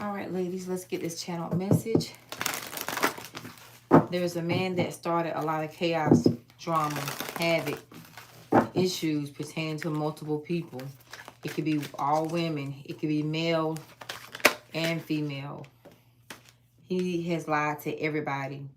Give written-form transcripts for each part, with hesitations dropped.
All right, ladies, let's get this channel message. There's a man that started a lot of chaos, drama, havoc, issues pertaining to multiple people. It could be all women. It could be male and female. He has lied to everybody.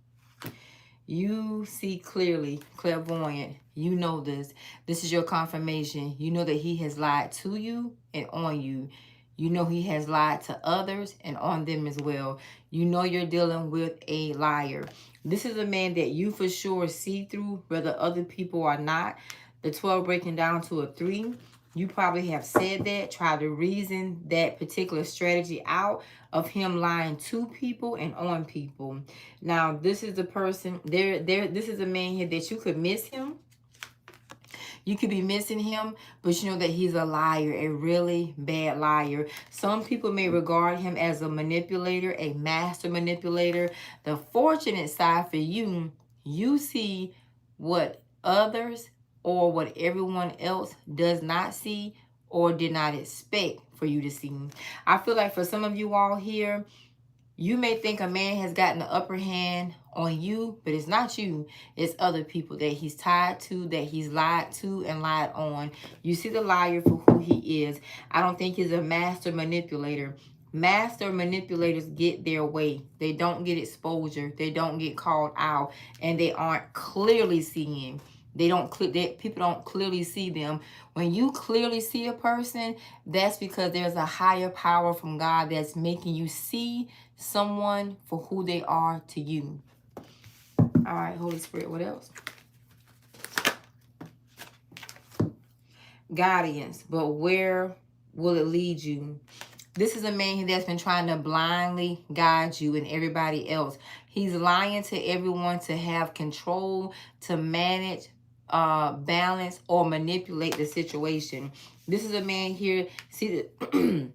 You see clearly, clairvoyant. You know this. This is your confirmation. You know that he has lied to you and on you. You know he has lied to others and on them as well. You know you're dealing with a liar. This is a man that you for sure see through, whether other people are not. The 12 breaking down to a 3. You probably have said that, tried to reason that particular strategy out of him lying to people and on people. Now, this is the person, this is a man here that you could miss him. You could be missing him, but you know that he's a liar, a really bad liar. Some people may regard him as a manipulator, a master manipulator. The fortunate side for you, you see what others or what everyone else does not see or did not expect for you to see. I feel like for some of you all here, you may think a man has gotten the upper hand on you, but it's not you. It's other people that he's tied to, that he's lied to and lied on. You see the liar for who he is. I don't think he's a master manipulator. Master manipulators get their way. They don't get exposure. They don't get called out. And they aren't clearly seeing. People don't clearly see them. When you clearly see a person, that's because there's a higher power from God that's making you see someone for who they are to you. All right, Holy Spirit, what else? Guidance, but where will it lead you? This is a man that's been trying to blindly guide you and everybody else. He's lying to everyone to have control, to manage, balance, or manipulate the situation. This is a man here, see that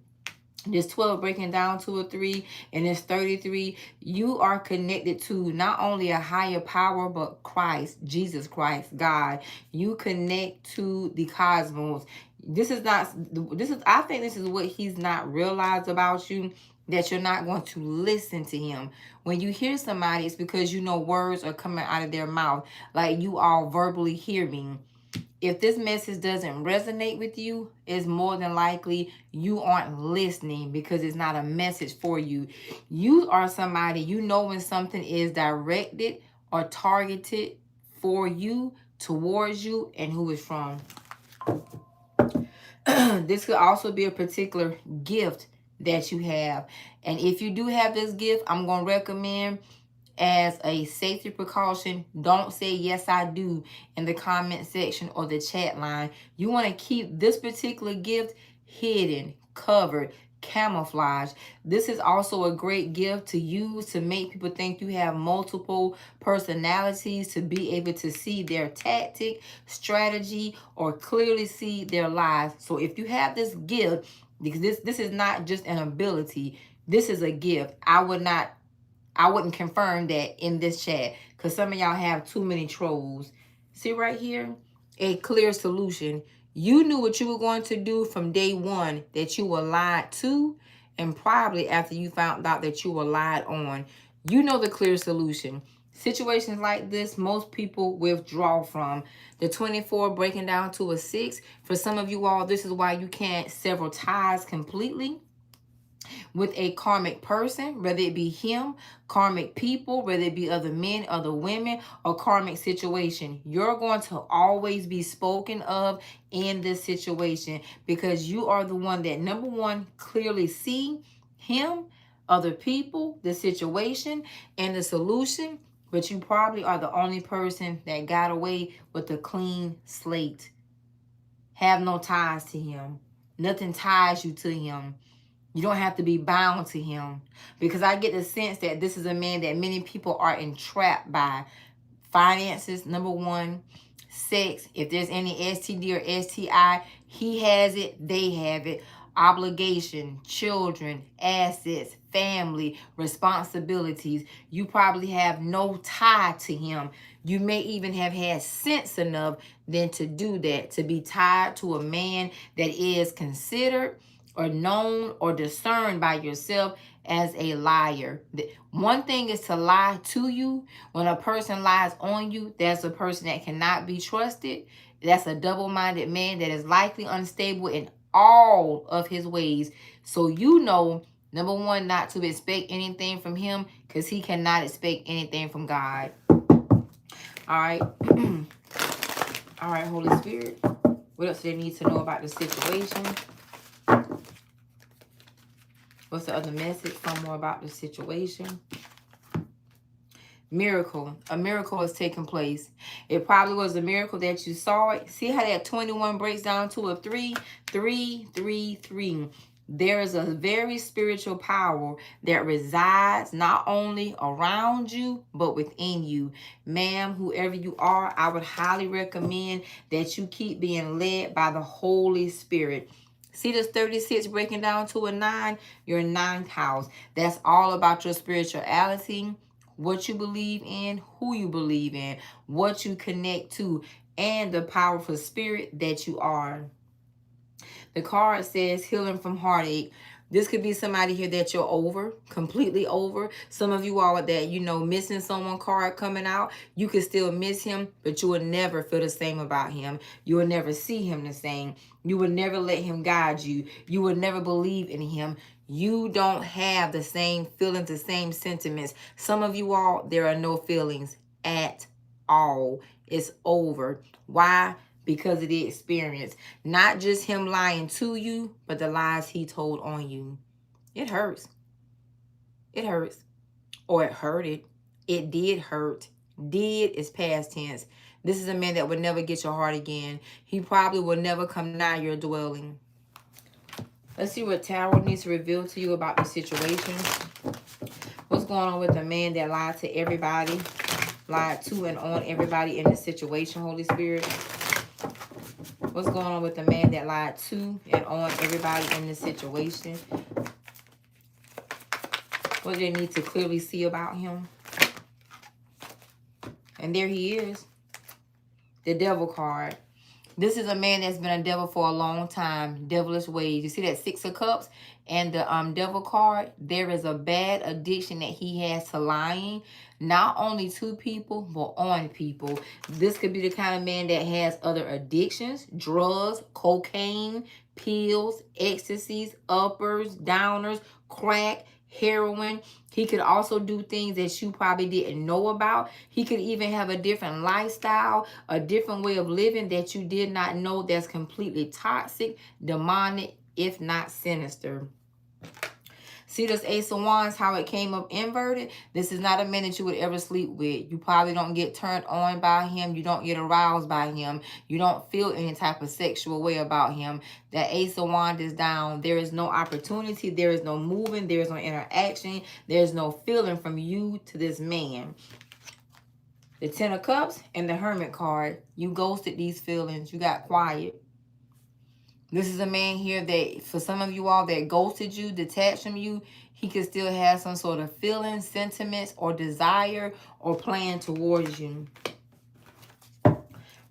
this 12 breaking down to a 3 and this 33. You are connected to not only a higher power, but Christ, Jesus Christ, God. You connect to the cosmos. I think this is what he's not realized about you, that you're not going to listen to him. When you hear somebody, it's because you know words are coming out of their mouth, like you all verbally hear me. If this message doesn't resonate with you, it's more than likely you aren't listening, because it's not a message for you. You are somebody, you know when something is directed or targeted for you, towards you, and who it's from. This could also be a particular gift that you have. And if you do have this gift, I'm going to recommend, as a safety precaution, don't say yes I do in the comment section or the chat line. You want to keep this particular gift hidden, covered, camouflage. This is also a great gift to use to make people think you have multiple personalities, to be able to see their tactic, strategy, or clearly see their lies. So if you have this gift, because this is not just an ability, this is a gift. I wouldn't confirm that in this chat, because some of y'all have too many trolls. See right here? A clear solution. You knew what you were going to do from day one, that you were lied to, and probably after you found out that you were lied on. You know the clear solution. Situations like this, most people withdraw from. The 24 breaking down to a 6. For some of you all, this is why you can't sever ties completely with a karmic person, whether it be him, karmic people, whether it be other men, other women, or karmic situation. You're going to always be spoken of in this situation, because you are the one that, number one, clearly see him, other people, the situation, and the solution. But you probably are the only person that got away with a clean slate. Have no ties to him. Nothing ties you to him. You don't have to be bound to him, because I get the sense that this is a man that many people are entrapped by. Finances, number one. Sex, if there's any STD or STI, he has it, they have it. Obligation, children, assets, family, responsibilities. You probably have no tie to him. You may even have had sense enough then to do that, to be tied to a man that is considered, or known or discerned by yourself as a liar. One thing is to lie to you. When a person lies on you, that's a person that cannot be trusted. That's a double-minded man that is likely unstable in all of his ways. So you know, number one, not to expect anything from him, because he cannot expect anything from God. All right. All right, Holy Spirit. What else do they need to know about the situation? What's the other message? Some more about the situation. Miracle. A miracle has taken place. It probably was a miracle that you saw it. See how that 21 breaks down to a 3? 3, 3, 3. There is a very spiritual power that resides not only around you, but within you. Ma'am, whoever you are, I would highly recommend that you keep being led by the Holy Spirit. See this 36 breaking down to a 9? Your 9th house. That's all about your spirituality, what you believe in, who you believe in, what you connect to, and the powerful spirit that you are. The card says healing from heartache. This could be somebody here that you're over, completely over. Some of you all that, you know, missing someone card coming out. You could still miss him, but you will never feel the same about him. You will never see him the same. You will never let him guide you. You will never believe in him. You don't have the same feelings, the same sentiments. Some of you all, there are no feelings at all. It's over. Why? Because of the experience. Not just him lying to you, but the lies he told on you. It hurts. It hurts. Or it hurted. It did hurt. Did is past tense. This is a man that would never get your heart again. He probably will never come nigh your dwelling. Let's see what tarot needs to reveal to you about the situation. What's going on with the man that lied to everybody? Lied to and on everybody in the situation, Holy Spirit. What's going on with the man that lied to and on everybody in this situation? What do they need to clearly see about him? And there he is. The devil card. This is a man that's been a devil for a long time. Devilish ways. You see that 6 of Cups and the devil card? There is a bad addiction that he has to lying. Not only to people, but on people. This could be the kind of man that has other addictions. Drugs, cocaine, pills, ecstasies, uppers, downers, crack, heroin. He could also do things that you probably didn't know about. He could even have a different lifestyle, a different way of living that you did not know, that's completely toxic, demonic, if not sinister. See this Ace of Wands, how it came up inverted? This is not a man that you would ever sleep with. You probably don't get turned on by him. You don't get aroused by him. You don't feel any type of sexual way about him. That Ace of Wands is down. There is no opportunity. There is no moving. There is no interaction. There is no feeling from you to this man. The 10 of Cups and the Hermit card. You ghosted these feelings. You got quiet. This is a man here that, for some of you all that ghosted you, detached from you, he could still have some sort of feeling, sentiments, or desire, or plan towards you.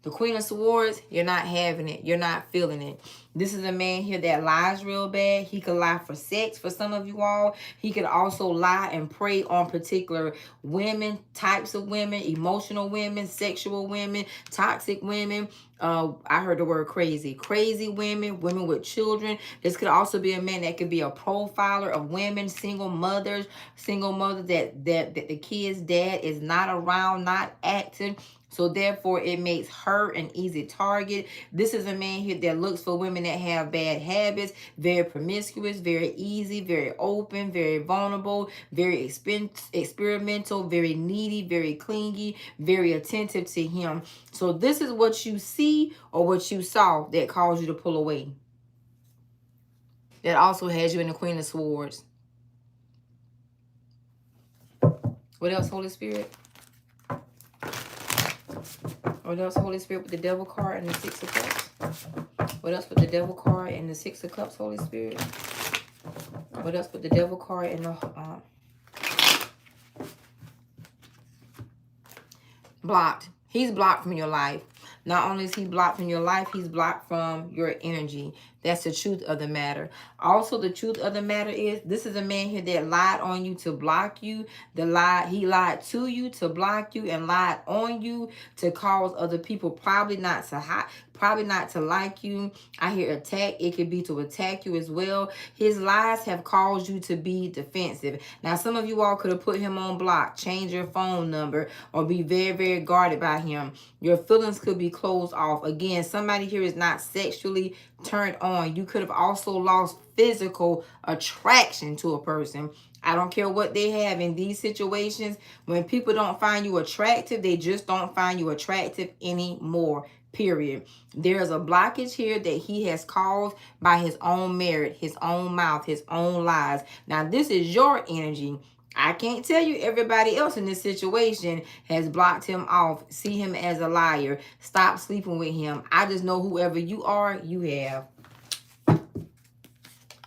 The Queen of Swords, you're not having it. You're not feeling it. This is a man here that lies real bad. He could lie for sex for some of you all. He could also lie and prey on particular women, types of women, emotional women, sexual women, toxic women. I heard the word crazy. Crazy women, women with children. This could also be a man that could be a profiler of women, single mothers that the kid's dad is not around, not active. So therefore, it makes her an easy target. This is a man here that looks for women that have bad habits, very promiscuous, very easy, very open, very vulnerable, very experimental, very needy, very clingy, very attentive to him. So this is what you see or what you saw that caused you to pull away. That also has you in the Queen of Swords. What else, Holy Spirit? What else, Holy Spirit, with the Devil card and the 6 of Cups? What else with the Devil card and the 6 of Cups, Holy Spirit? What else with the Devil card and the blocked? He's blocked from your life. Not only is he blocked from your life, he's blocked from your energy. That's the truth of the matter. Also, the truth of the matter is this is a man here that lied on you to block you. He lied to you to block you and lied on you to cause other people probably not to like you. I hear attack. It could be to attack you as well. His lies have caused you to be defensive. Now, some of you all could have put him on block, change your phone number, or be very, very guarded by him. Your feelings could be closed off. Again, somebody here is not sexually turned on. You could have also lost physical attraction to a person. I don't care what they have in these situations. When people don't find you attractive, they just don't find you attractive anymore. Period. There's a blockage here that he has caused by his own merit, his own mouth, his own lies. Now, this is your energy. I can't tell you everybody else in this situation has blocked him off. See him as a liar. Stop sleeping with him. I just know whoever you are, you have.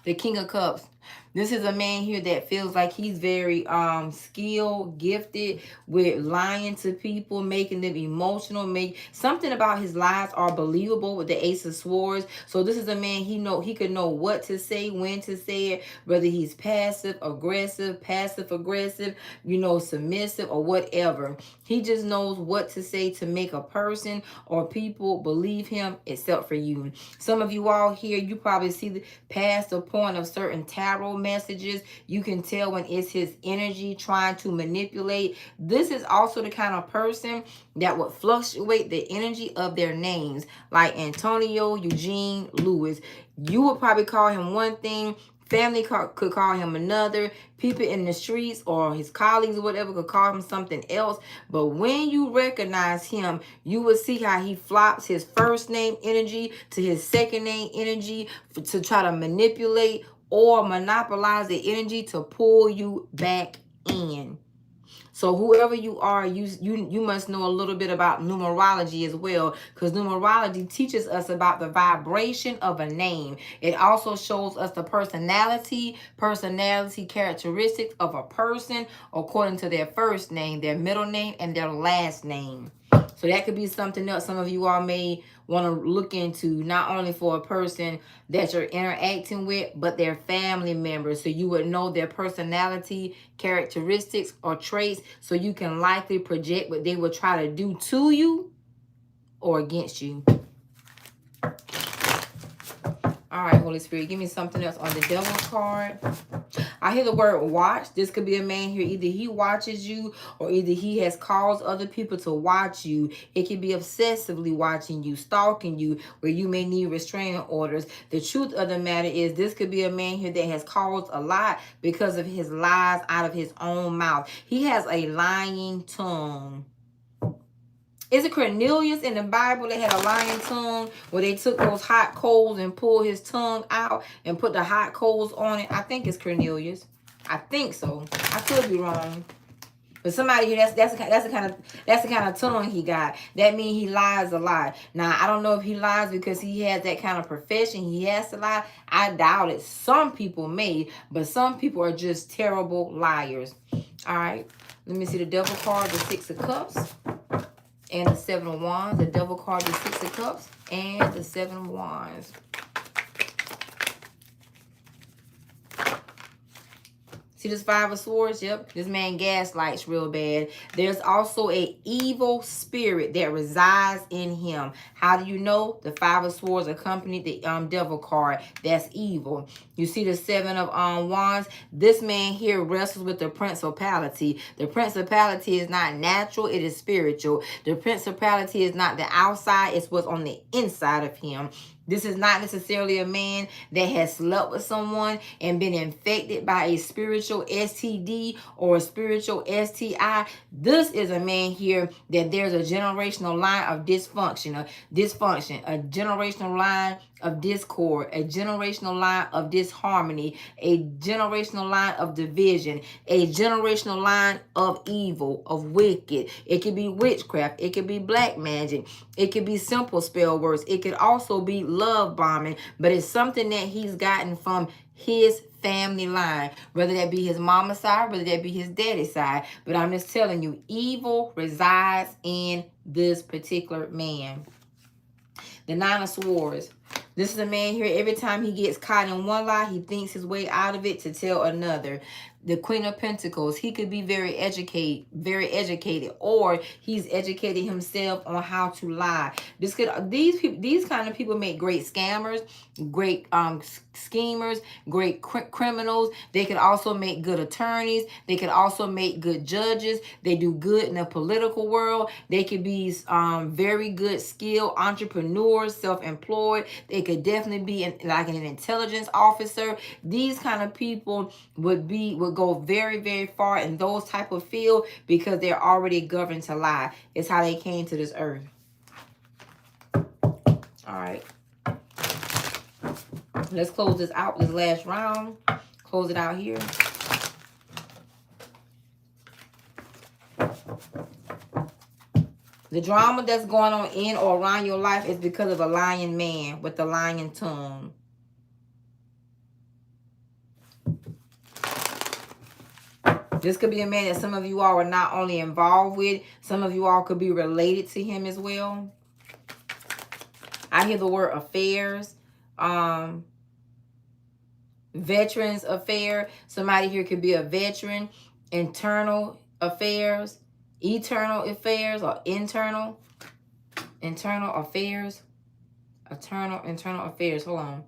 The King of Cups. This is a man here that feels like he's very skilled, gifted with lying to people, making them emotional. Something about his lies are believable with the Ace of Swords. So this is a man he could know what to say, when to say it, whether he's passive aggressive, submissive or whatever. He just knows what to say to make a person or people believe him, except for you. Some of you all here, you probably see past the point of certain tarot messages. You can tell when it's his energy trying to manipulate. This is also the kind of person that would fluctuate the energy of their names, like Antonio, Eugene, Lewis. You would probably call him one thing. Family could call him another. People in the streets or his colleagues or whatever could call him something else. But when you recognize him, you will see how he flops his first name energy to his second name energy to try to manipulate or monopolize the energy to pull you back in. So whoever you are, you must know a little bit about numerology as well, because numerology teaches us about the vibration of a name. It also shows us the personality characteristics of a person according to their first name, their middle name, and their last name. So that could be something else some of you all may want to look into, not only for a person that you're interacting with, but their family members. So you would know their personality, characteristics, or traits, so you can likely project what they would try to do to you or against you. All right, Holy Spirit, give me something else on the Devil card. I hear the word watch. This could be a man here. Either he watches you or either he has caused other people to watch you. It could be obsessively watching you, stalking you, where you may need restraining orders. The truth of the matter is this could be a man here that has caused a lot because of his lies out of his own mouth. He has a lying tongue. Is it Cornelius in the Bible that had a lying tongue where they took those hot coals and pulled his tongue out and put the hot coals on it? I think it's Cornelius. I think so. I could be wrong. But somebody here, that's the kind of tongue he got. That means he lies a lot. Now, I don't know if he lies because he has that kind of profession. He has to lie. I doubt it. Some people may, but some people are just terrible liars. All right. Let me see the Devil card, the Six of Cups. And the Seven of Wands. The Devil card, the Six of Cups, and the Seven of Wands. See this Five of Swords? Yep. This man gaslights real bad. There's also an evil spirit that resides in him. How do you know? The Five of Swords accompanied the Devil card. That's evil. You see the Seven of Wands? This man here wrestles with the principality. The principality is not natural. It is spiritual. The principality is not the outside. It's what's on the inside of him. This is not necessarily a man that has slept with someone and been infected by a spiritual STD or a spiritual STI. This is a man here that there's a generational line of dysfunction, a generational line of discord, a generational line of disharmony, a generational line of division, a generational line of evil, of wicked. It could be witchcraft. It could be black magic. It could be simple spell words. It could also be love bombing, but it's something that he's gotten from his family line, whether that be his mama's side, whether that be his daddy's side. But I'm just telling you, evil resides in this particular man. The Nine of Swords. This is a man here, every time he gets caught in one lie, he thinks his way out of it to tell another. The Queen of Pentacles, he could be very educated, or he's educated himself on how to lie. These kind of people make great scammers, great schemers, great criminals. They could also make good attorneys. They could also make good judges. They do good in the political world. They could be very good skilled entrepreneurs, self-employed. They could definitely be like an intelligence officer. These kind of people would go very, very far in those type of field because they're already governed to lie. It's how they came to this earth. All right. Let's close this out, this last round. Close it out here. The drama that's going on in or around your life is because of a lying man with a lying tongue. This could be a man that some of you all are not only involved with, some of you all could be related to him as well. I hear the word affairs. Veterans affair. Somebody here could be a veteran. Internal affairs. Eternal affairs or internal affairs. Internal affairs. Hold on.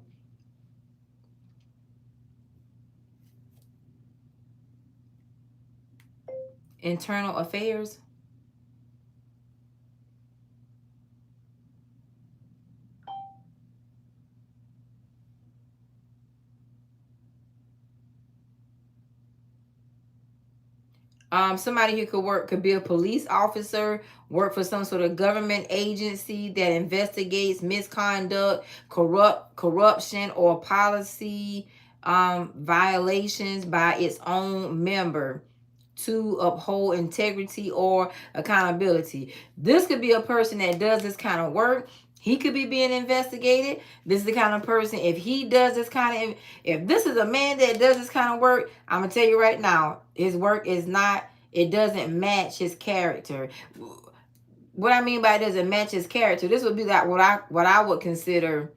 Internal affairs. Somebody here could be a police officer, work for some sort of government agency that investigates misconduct, corruption, or policy violations by its own member to uphold integrity or accountability. This could be a person that does this kind of work. He could be being investigated. This is the kind of person, if he does this kind of, if this is a man that does this kind of work, I'm going to tell you right now, his work is not, it doesn't match his character. What I mean by it doesn't match his character, this would be like what I would consider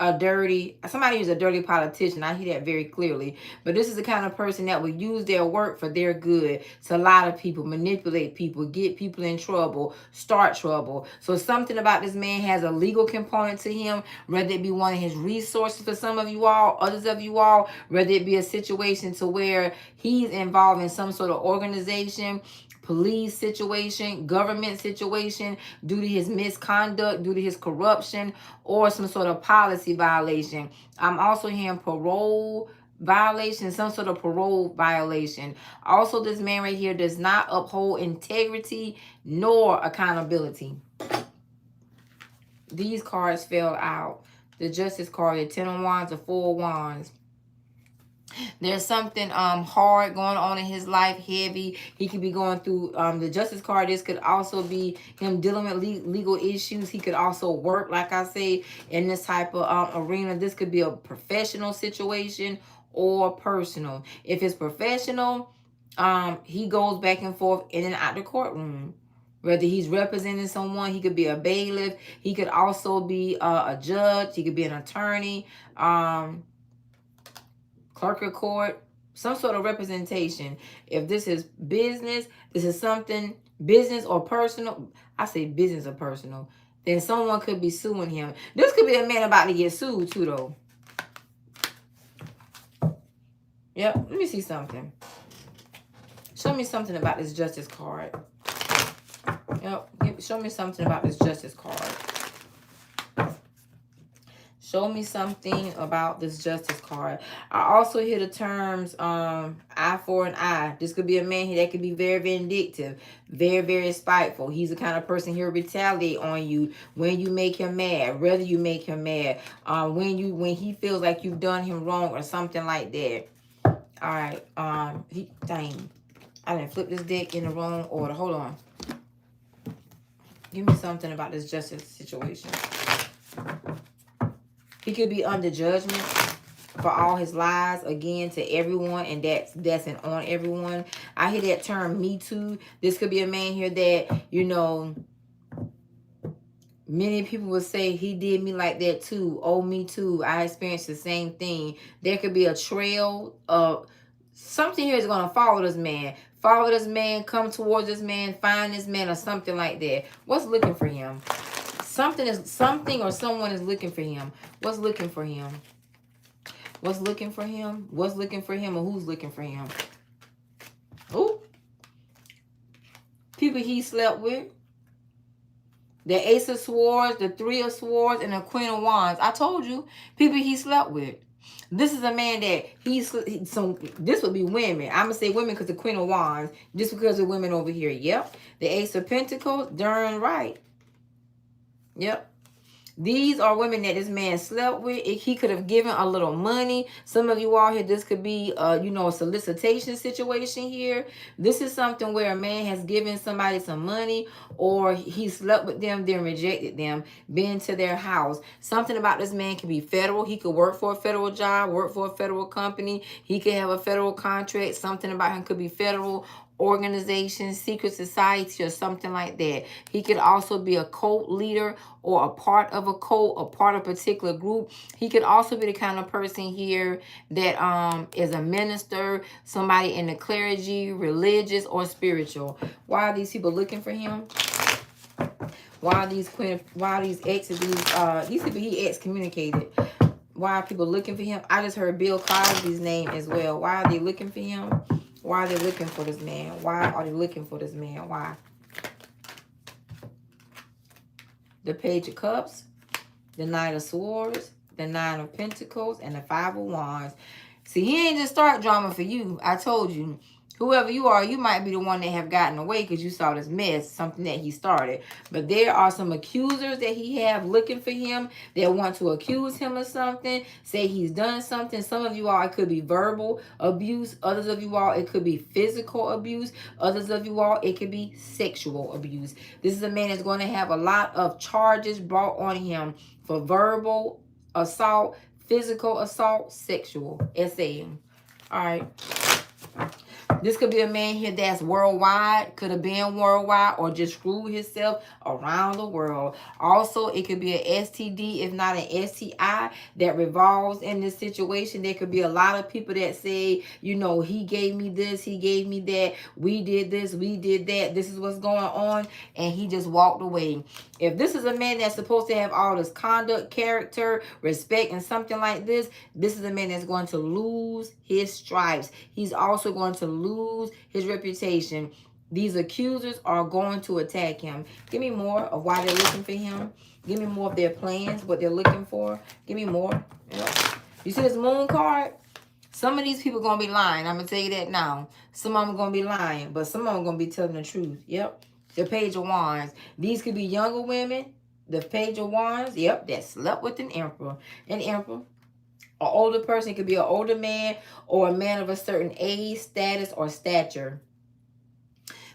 somebody who's a dirty politician. I hear that very clearly. But this is the kind of person that would use their work for their good, to lie to people, manipulate people, get people in trouble, start trouble. So something about this man has a legal component to him, whether it be one of his resources for some of you all, others of you all, whether it be a situation to where he's involved in some sort of organization, police situation, government situation, due to his misconduct, due to his corruption, or some sort of policy violation. I'm also hearing parole violation, some sort of parole violation. Also, this man right here does not uphold integrity nor accountability. These cards fell out. The Justice card, the 10 of Wands, the 4 of Wands. There's something hard going on in his life, heavy. He could be going through the Justice card. This could also be him dealing with legal issues. He could also work, like I say, in this type of arena. This could be a professional situation or personal. If it's professional, he goes back and forth in and out the courtroom. Whether he's representing someone, he could be a bailiff. He could also be a judge. He could be an attorney. Clerk of court, some sort of representation. If this is business, this is something business or personal. I say business or personal. Then someone could be suing him. This could be a man about to get sued too, though. Yep, let me see something. Show me something about this Justice card. Yep, show me something about this Justice card. Show me something about this justice card. I also hear the terms eye for an eye. This could be a man here that could be very vindictive, very, very spiteful. He's the kind of person he'll retaliate on you when you make him mad, whether you make him mad, when he feels like you've done him wrong or something like that. All right. Dang. I didn't flip this deck in the wrong order. Hold on. Give me something about this justice situation. He could be under judgment for all his lies, again, to everyone, and that's an on everyone. I hear that term, me too. This could be a man here that, you know, many people would say, he did me like that too. Oh, me too. I experienced the same thing. There could be a trail of something here is going to follow this man. Follow this man, come towards this man, find this man, or something like that. What's looking for him? Something or someone is looking for him. What's looking for him? What's looking for him? What's looking for him, or who's looking for him? Ooh. People he slept with. The Ace of Swords, the Three of Swords, and the Queen of Wands. I told you, people he slept with. This is a man that this would be women. I'm going to say women because the Queen of Wands. Just because of women over here. Yep. The Ace of Pentacles. Darn right. Yep. These are women that this man slept with. He could have given a little money. Some of you all here, this could be, you know, a solicitation situation here. This is something where a man has given somebody some money, or he slept with them, then rejected them, been to their house. Something about this man could be federal. He could work for a federal job, work for a federal company. He could have a federal contract. Something about him could be federal organization, secret society, or something like that. He could also be a cult leader or a part of a cult, a part of a particular group. He could also be the kind of person here that is a minister, somebody in the clergy, religious or spiritual. Why are these people looking for him? Why are these exes, these people he excommunicated? Why are people looking for him? I just heard Bill Cosby's name as well. Why are they looking for him? Why are they looking for this man? Why are they looking for this man? Why? The Page of Cups, the Knight of Swords, the Nine of Pentacles, and the Five of Wands. See, he ain't just start drama for you. I told you. Whoever you are, you might be the one that have gotten away because you saw this mess, something that he started. But there are some accusers that he have looking for him that want to accuse him of something, say he's done something. Some of you all, it could be verbal abuse. Others of you all, it could be physical abuse. Others of you all, it could be sexual abuse. This is a man that's going to have a lot of charges brought on him for verbal assault, physical assault, sexual. SA. All right. This could be a man here that's worldwide, could have been worldwide, or just screwed himself around the world. Also, it could be an STD, if not an STI, that revolves in this situation. There could be a lot of people that say, you know, he gave me this, he gave me that, we did this, we did that, this is what's going on, and he just walked away. If this is a man that's supposed to have all this conduct, character, respect, and something like this, this is a man that's going to lose his stripes. He's also going to lose his reputation. These accusers are going to attack him. Give me more of why they're looking for him. Give me more of their plans, what they're looking for. Give me more. You see this moon card? Some of these people are going to be lying. I'm going to tell you that now. Some of them are going to be lying, but some of them are going to be telling the truth. Yep. The Page of Wands. These could be younger women. The Page of Wands. Yep. That slept with an emperor. An emperor. An older person. It could be an older man or a man of a certain age, status, or stature.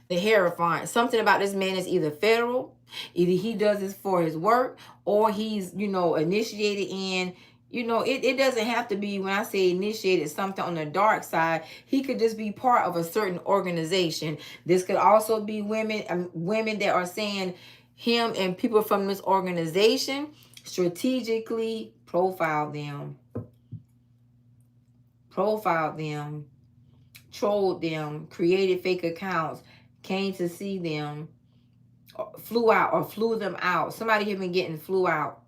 The Hierophant. Something about this man is either federal. Either he does this for his work, or he's, you know, initiated in, you know, it doesn't have to be, when I say initiated, something on the dark side. He could just be part of a certain organization. This could also be women, women that are saying him and people from this organization strategically profile them, trolled them, created fake accounts, came to see them, flew out or flew them out. Somebody had been getting flew out,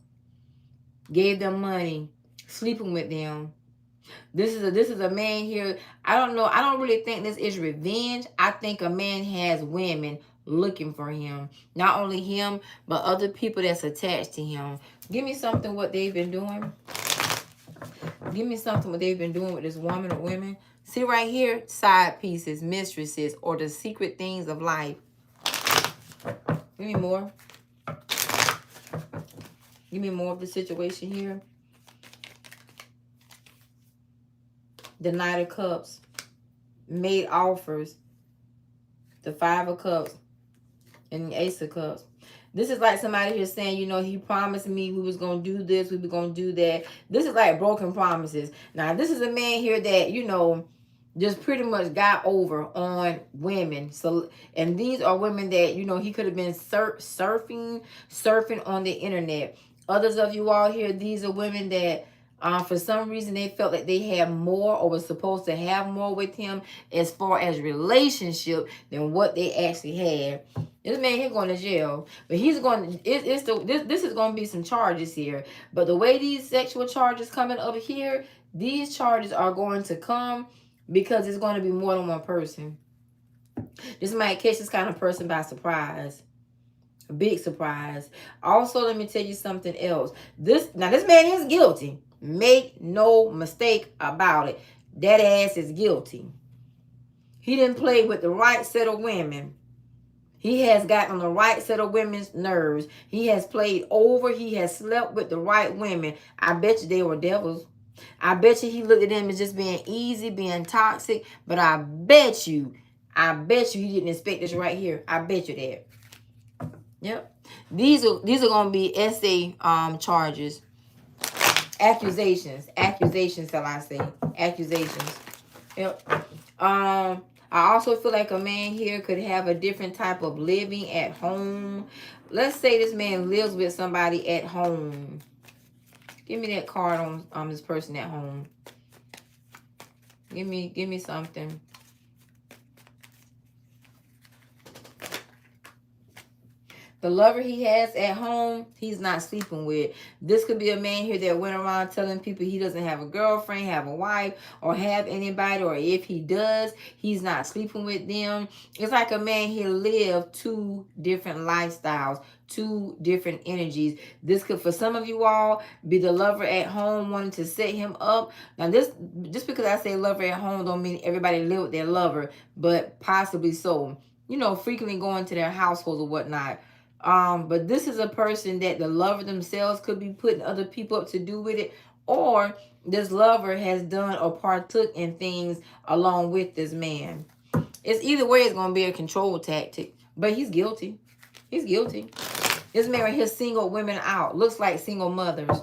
gave them money, sleeping with them. This is a man here. I don't know. I don't really think this is revenge. I think a man has women looking for him. Not only him, but other people that's attached to him. Give me something what they've been doing. Give me something what they've been doing with this woman or women. See right here, side pieces, mistresses, or the secret things of life. Give me more. Give me more of the situation here. The Knight of Cups. Made offers. The Five of Cups. And the Ace of Cups. This is like somebody here saying, you know, he promised me we was going to do this, we were going to do that. This is like broken promises. Now, this is a man here that, you know, just pretty much got over on women. So, and these are women that, you know, he could have been surfing on the internet. Others of you all here, these are women that for some reason they felt that they had more or was supposed to have more with him as far as relationship than what they actually had. This man here going to jail, but he's going. This is going to be some charges here. But the way these sexual charges coming over here, these charges are going to come because it's going to be more than one person. This might catch this kind of person by surprise. A big surprise. Also, let me tell you something else. This man is guilty. Make no mistake about it. That ass is guilty. He didn't play with the right set of women. He has gotten on the right set of women's nerves. He has played over. He has slept with the right women. I bet you they were devils. I bet you he looked at them as just being easy, being toxic. But I bet you he didn't expect this right here. I bet you that. Yep. These are going to be essay charges. Accusations, shall I say. Accusations. Yep. I also feel like a man here could have a different type of living at home. Let's say this man lives with somebody at home. Give me that card on this person at home. Give me something. The lover he has at home, he's not sleeping with. This could be a man here that went around telling people he doesn't have a girlfriend, have a wife, or have anybody, or if he does, he's not sleeping with them. It's like a man here lived two different lifestyles, two different energies. This could, for some of you all, be the lover at home wanting to set him up. Now, this, just because I say lover at home don't mean everybody live with their lover, but possibly so. You know, frequently going to their households or whatnot. But this is a person that the lover themselves could be putting other people up to do with it, or this lover has done or partook in things along with this man. It's either way, it's going to be a control tactic, but he's guilty. He's guilty. This man right here singled women out. Looks like single mothers.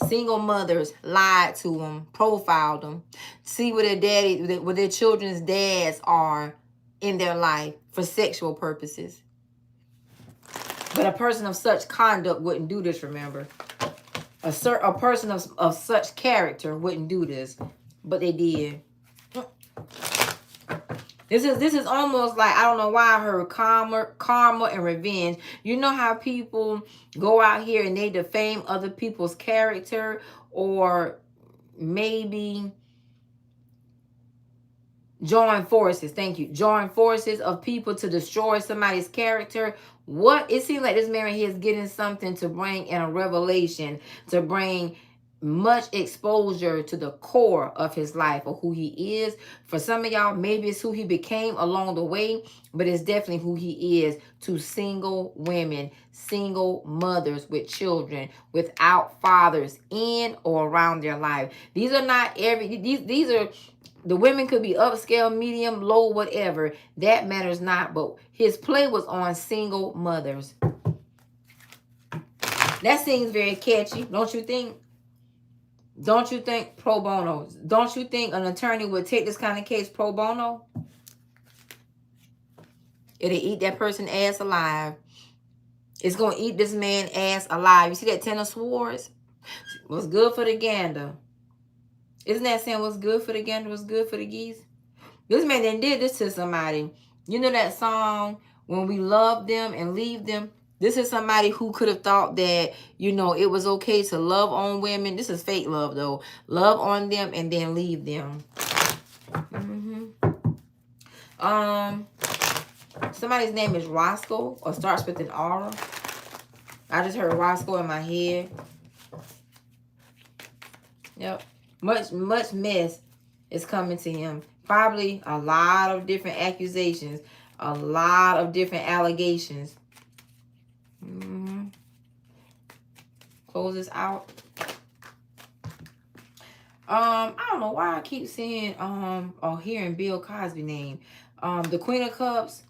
Single mothers lied to them, profiled them, see where their children's dads are in their life for sexual purposes. But a person of such conduct wouldn't do this, remember. A person of such character wouldn't do this. But they did. This is almost like, I don't know why I heard karma and revenge. You know how people go out here and they defame other people's character, or maybe join forces. Thank you. Join forces of people to destroy somebody's character. What? It seems like this man here is getting something to bring in a revelation, to bring much exposure to the core of his life or who he is. For some of y'all, maybe it's who he became along the way, but it's definitely who he is to single women, single mothers with children, without fathers in or around their life. These are not these are, the women could be upscale, medium, low, whatever. That matters not. But his play was on single mothers. That seems very catchy, don't you think? Don't you think pro bono? Don't you think an attorney would take this kind of case pro bono? It'll eat that person's ass alive. It's going to eat this man's ass alive. You see that Ten of Swords? What's good for the gander? Isn't that saying what's good for the gander, what's good for the geese? This man then did this to somebody. You know that song, When We Love Them and Leave Them? This is somebody who could have thought that, you know, it was okay to love on women. This is fake love, though. Love on them and then leave them. Somebody's name is Roscoe or starts with an R. I just heard Roscoe in my head. Yep. Much mess is coming to him. Probably a lot of different accusations. A lot of different allegations. Close this out. I don't know why I keep seeing or hearing Bill Cosby name. The Queen of Cups.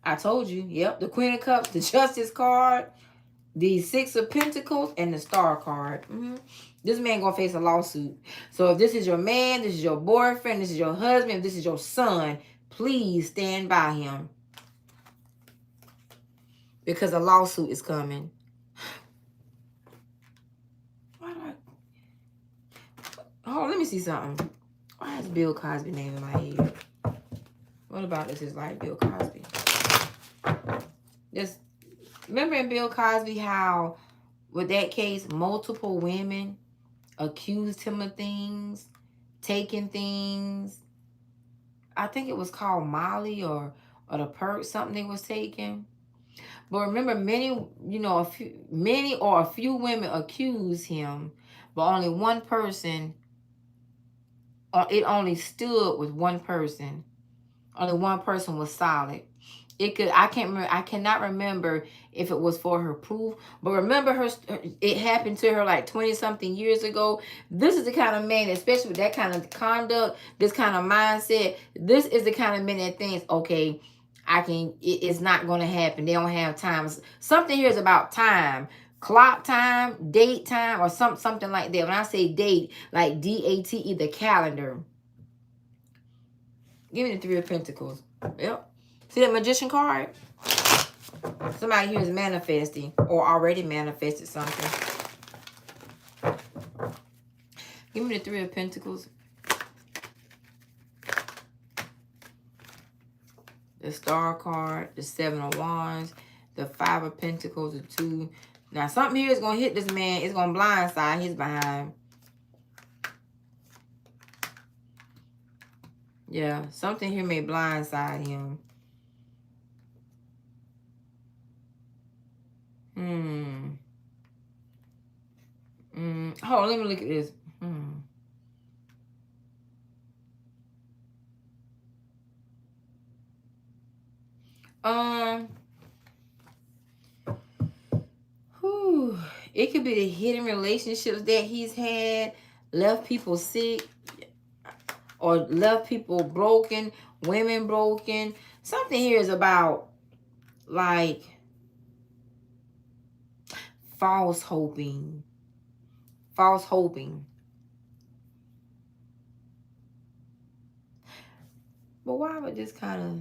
I told you. Yep, the Queen of Cups, the Justice card, the Six of Pentacles, and the Star card. This man gonna face a lawsuit. So if this is your man, this is your boyfriend, this is your husband, if this is your son, please stand by him. Because a lawsuit is coming. Oh, let me see something. Why is Bill Cosby name in my head? What about this is like Bill Cosby? Just remember in Bill Cosby how with that case multiple women accused him of things, taking things. I think it was called Molly or the perk, something they was taking. But remember, many or a few women accused him, but only one person. It only stood with one person. Only one person was solid. I cannot remember if it was for her proof, but remember it happened to her like 20 something years ago. This is the kind of man, especially with that kind of conduct, this kind of mindset, this is the kind of man that thinks, okay, it's not going to happen. They don't have time. Something here is about time. Clock time, date time, or something like that. When I say date, like DATE, the calendar. Give me the Three of Pentacles. Yep. See that Magician card? Somebody here is manifesting or already manifested something. Give me the Three of Pentacles. The Star card, the Seven of Wands, the Five of Pentacles, the Two. Now, something here is going to hit this man. It's going to blindside his behind. Yeah, something here may blindside him. Hold on, let me look at this. It could be the hidden relationships that he's had, left people sick, or left people broken, women broken. Something here is about, like, false hoping. False hoping. But why would this kind of...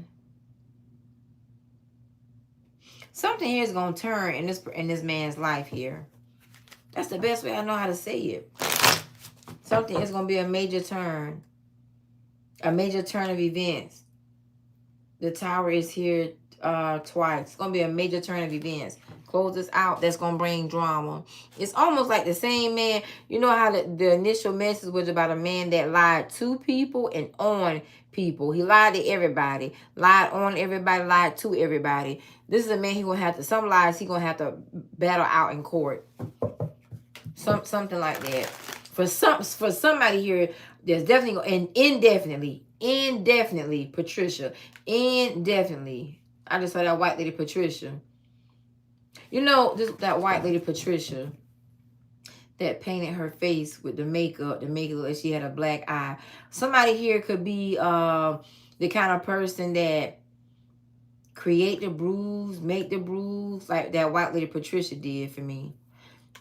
Something here is going to turn in this man's life here. That's the best way I know how to say it. Something is going to be a major turn. A major turn of events. The Tower is here twice. It's going to be a major turn of events. Close this out. That's going to bring drama. It's almost like the same man. You know how the initial message was about a man that lied to people and on people. He lied to everybody. Lied on everybody. Lied to everybody. This is a man some lies he going to have to battle out in court. Something like that. For somebody here, there's definitely, and indefinitely, Patricia. Indefinitely. I just saw that white lady Patricia. You know, that white lady Patricia that painted her face with the makeup to make it look like she had a black eye. Somebody here could be the kind of person that create the bruise, make the bruise, like that white lady Patricia did for me.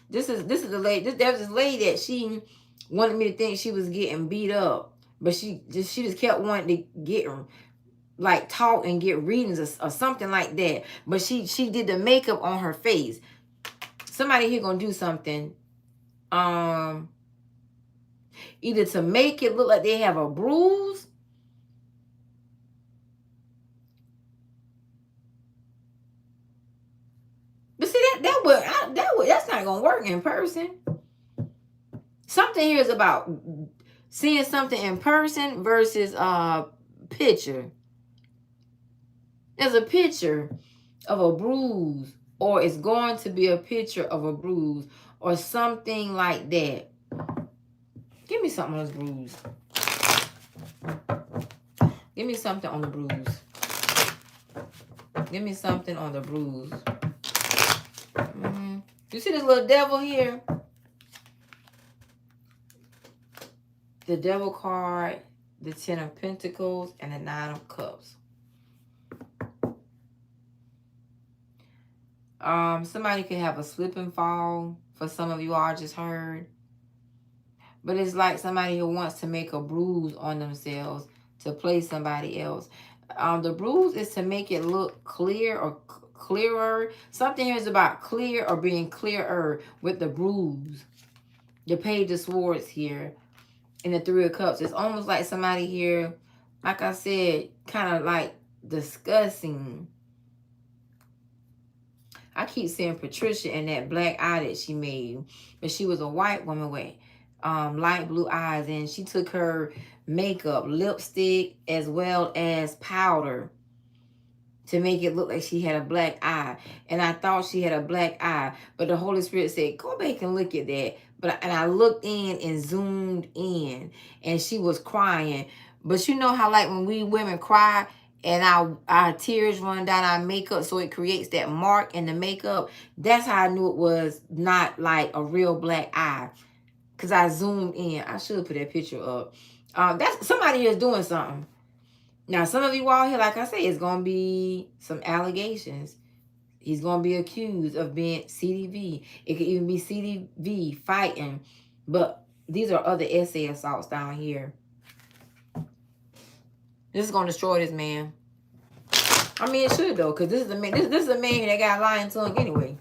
This is the lady. There was this lady that she wanted me to think she was getting beat up, but she just kept wanting to get her, like, talk and get readings or something like that. But she did the makeup on her face. Somebody here gonna do something, either to make it look like they have a bruise. But see, that's not gonna work in person. Something here is about seeing something in person versus picture. There's a picture of a bruise, or it's going to be a picture of a bruise, or something like that. Give me something on this bruise. Give me something on the bruise. Give me something on the bruise. You see this little devil here? The devil card, the 10 of Pentacles, and the 9 of Cups. Somebody could have a slip and fall. For some of you all, I just heard. But it's like somebody who wants to make a bruise on themselves to play somebody else. The bruise is to make it look clear or clearer. Something here is about clear or being clearer with the bruise. The Page of Swords here and the 3 of Cups. It's almost like somebody here, like I said, kind of like discussing. I keep saying Patricia and that black eye that she made. But she was a white woman with light blue eyes. And she took her makeup, lipstick, as well as powder to make it look like she had a black eye. And I thought she had a black eye. But the Holy Spirit said, go back and look at that. And I looked in and zoomed in. And she was crying. But you know how like when we women cry and our tears run down our makeup, so it creates that mark in the makeup. That's how I knew it was not like a real black eye. Because I zoomed in. I should put that picture up. That's somebody here is doing something. Now, some of you all here, like I say, it's going to be some allegations. He's going to be accused of being CDV. It could even be CDV fighting. But these are other essay assaults down here. This is going to destroy this man. I mean, it should, though, because this is a man. This is a man that got a lying tongue anyway.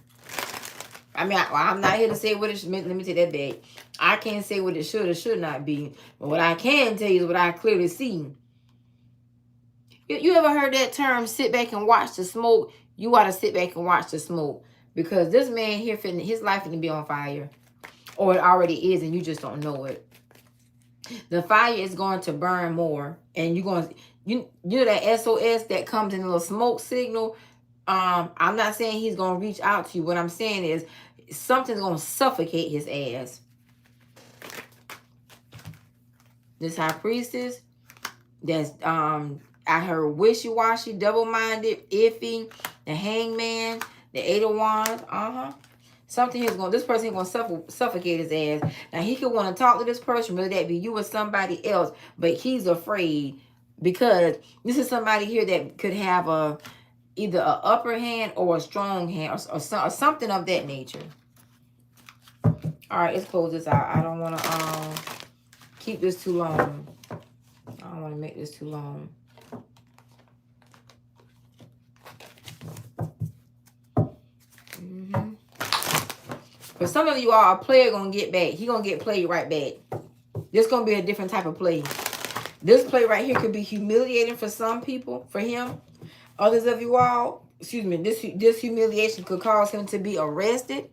I mean, I'm not here to say what it should. Let me take that back. I can't say what it should or should not be. But what I can tell you is what I clearly see. You ever heard that term, sit back and watch the smoke? You ought to sit back and watch the smoke. Because this man here, his life is to be on fire. Or it already is and you just don't know it. The fire is going to burn more. And you're going to, you know that SOS that comes in a little smoke signal? I'm not saying he's going to reach out to you. What I'm saying is something's going to suffocate his ass. This High Priestess, that's, I heard wishy-washy, double-minded, iffy, the Hangman, the 8 of Wands, Something is going, this person is going to suffocate his ass. Now, he could want to talk to this person, whether that be you or somebody else, but he's afraid because this is somebody here that could have either an upper hand or a strong hand or something of that nature. All right, let's close this out. I don't want to keep this too long. I don't want to make this too long. For some of you all, a player going to get back. He going to get played right back. This going to be a different type of play. This play right here could be humiliating for some people, for him. Others of you all, excuse me, this humiliation could cause him to be arrested.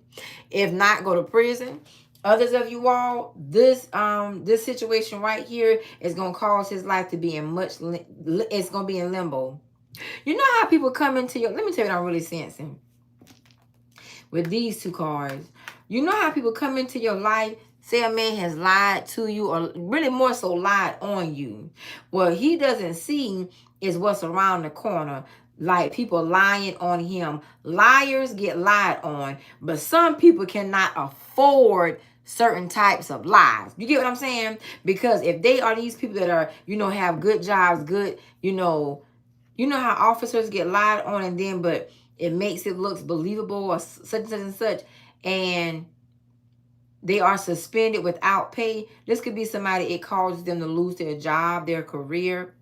If not, go to prison. Others of you all, this situation right here is going to cause his life to be in it's going to be in limbo. You know how people come into your, let me tell you what I'm really sensing with these two cards. You know how people come into your life, say a man has lied to you or really more so lied on you. What he doesn't see is what's around the corner. Like people lying on him. Liars get lied on, but some people cannot afford certain types of lies. You get what I'm saying? Because if they are these people that are, have good jobs, good, you know how officers get lied on and then, but it makes it look believable or such and such, and they are suspended without pay. This could be somebody, it causes them to lose their job, their career.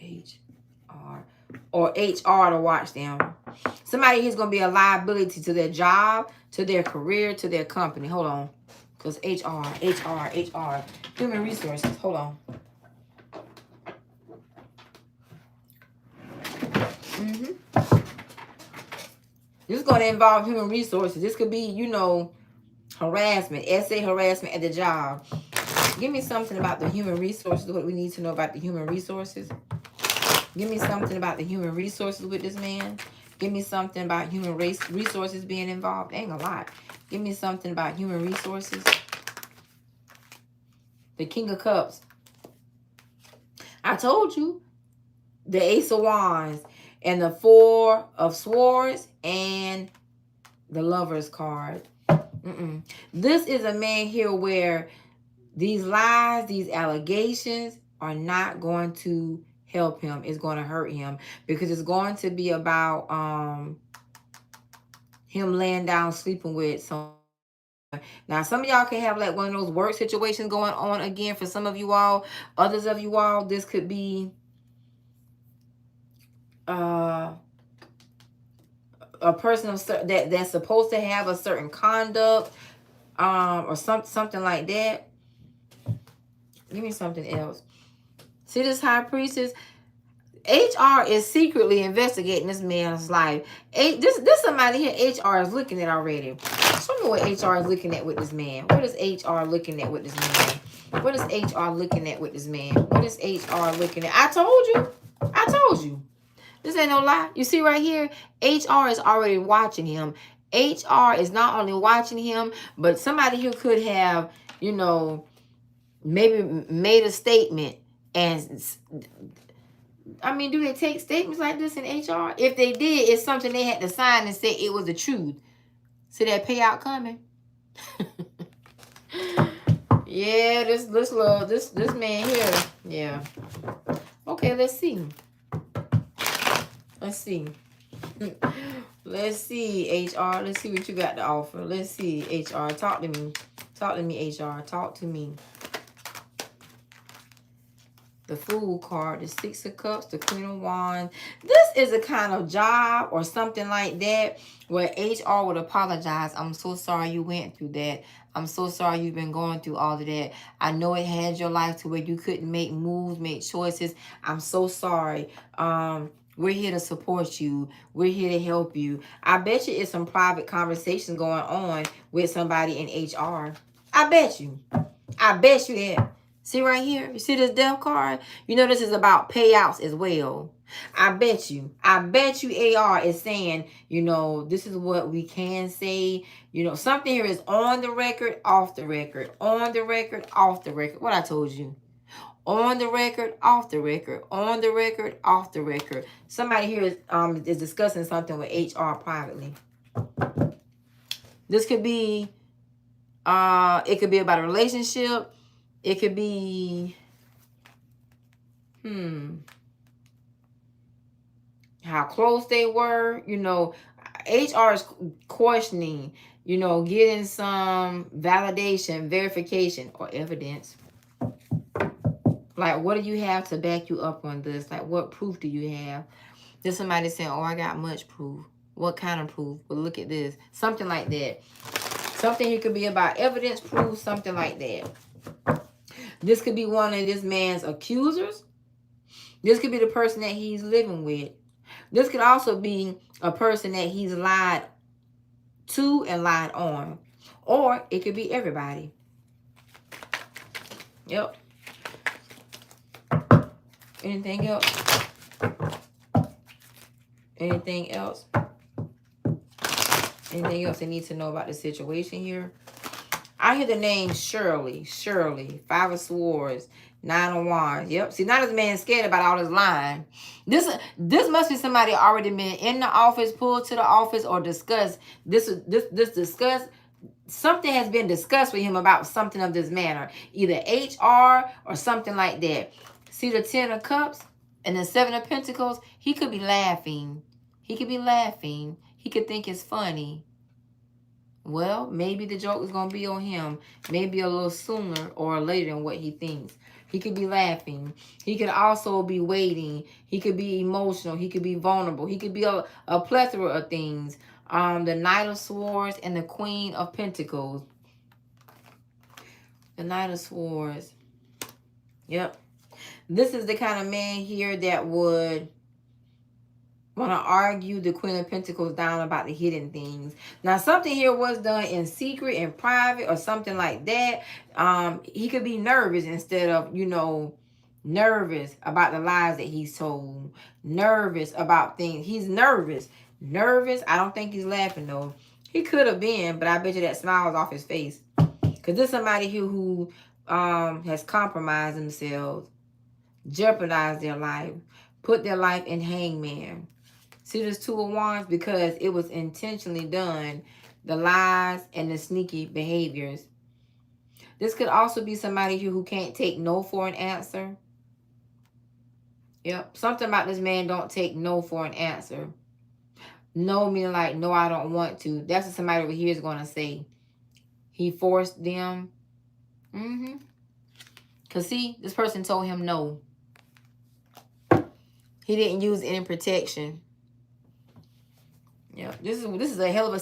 HR. Or HR to watch them. Somebody is going to be a liability to their job, to their career, to their company. Hold on. Because HR. Human resources. Hold on. This is going to involve human resources. This could be, harassment, essay harassment at the job. Give me something about the human resources, what we need to know about the human resources. Give me something about the human resources with this man. Give me something about human resources being involved. Ain't a lot. Give me something about human resources. The King of Cups. I told you. The Ace of Wands. And the Four of Swords. And the Lover's card. This is a man here where these lies, these allegations are not going to help him. It's going to hurt him. Because it's going to be about him laying down sleeping with someone. Now, some of y'all can have like one of those work situations going on again for some of you all. Others of you all, this could be a person that's supposed to have a certain conduct or something like that. Give me something else. See this High Priestess? HR is secretly investigating this man's life. This somebody here HR is looking at already. Show me what HR is looking at with this man. What is HR looking at with this man? What is HR looking at with this man? What is HR looking at? I told you. I told you. This ain't no lie. You see right here? HR is already watching him. HR is not only watching him, but somebody here could have, you know, maybe made a statement. And I mean, do they take statements like this in HR? If they did, it's something they had to sign and say it was the truth. See that payout coming? Yeah, this man here. Yeah. Okay, let's see. Let's see. Let's see, HR. Let's see what you got to offer. Let's see, HR. Talk to me. Talk to me, HR. Talk to me. The Fool card, the Six of Cups, the Queen of Wands. This is a kind of job or something like that where HR would apologize. I'm so sorry you went through that. I'm so sorry you've been going through all of that. I know it had your life to where you couldn't make moves, make choices. I'm so sorry. We're here to support you. We're here to help you. I bet you it's some private conversations going on with somebody in HR. I bet you. I bet you that. See right here? You see this death card? You know this is about payouts as well. I bet you AR is saying, you know, this is what we can say. You know, something here is on the record, off the record, on the record, off the record. What I told you. On the record, off the record, on the record, off the record. Somebody here is discussing something with HR privately. This could be, it could be about a relationship. It could be, how close they were. You know, HR is questioning, you know, getting some validation, verification, or evidence. Like, what do you have to back you up on this? Like, what proof do you have? There's somebody saying, oh, I got much proof. What kind of proof? But look at this. Something like that. Something here could be about evidence, proof, something like that. This could be one of this man's accusers. This could be the person that he's living with. This could also be a person that he's lied to and lied on. Or it could be everybody. Yep. Anything else? Anything else? Anything else they need to know about the situation here? I hear the name Shirley. Shirley. Five of Swords. Nine of Wands. Yep. See, now this man's scared about all this lying. This must be somebody already been in the office, pulled to the office, or discussed. This discussed. Something has been discussed with him about something of this manner. Either HR or something like that. See the Ten of Cups and the Seven of Pentacles? He could be laughing. He could be laughing. He could think it's funny. Well, maybe the joke is going to be on him. Maybe a little sooner or later than what he thinks. He could be laughing. He could also be waiting. He could be emotional. He could be vulnerable. He could be a plethora of things. The Knight of Swords and the Queen of Pentacles. The Knight of Swords. Yep. This is the kind of man here that would want to argue the Queen of Pentacles down about the hidden things. Now, something here was done in secret, in private, or something like that. He could be nervous instead of, you know, Nervous about the lies that he's told. Nervous about things. He's nervous. Nervous. I don't think he's laughing though. He could have been, but I bet you that smile is off his face. Because there's somebody here who has compromised themselves, jeopardized their life, put their life in hangman. See this Two of Wands? Because it was intentionally done. The lies and the sneaky behaviors. This could also be somebody here who can't take no for an answer. Yep. Something about this man don't take no for an answer. No meaning like, no, I don't want to. That's what somebody over here is going to say. He forced them. Because see, this person told him no. He didn't use any protection. Yeah, this is a hell of a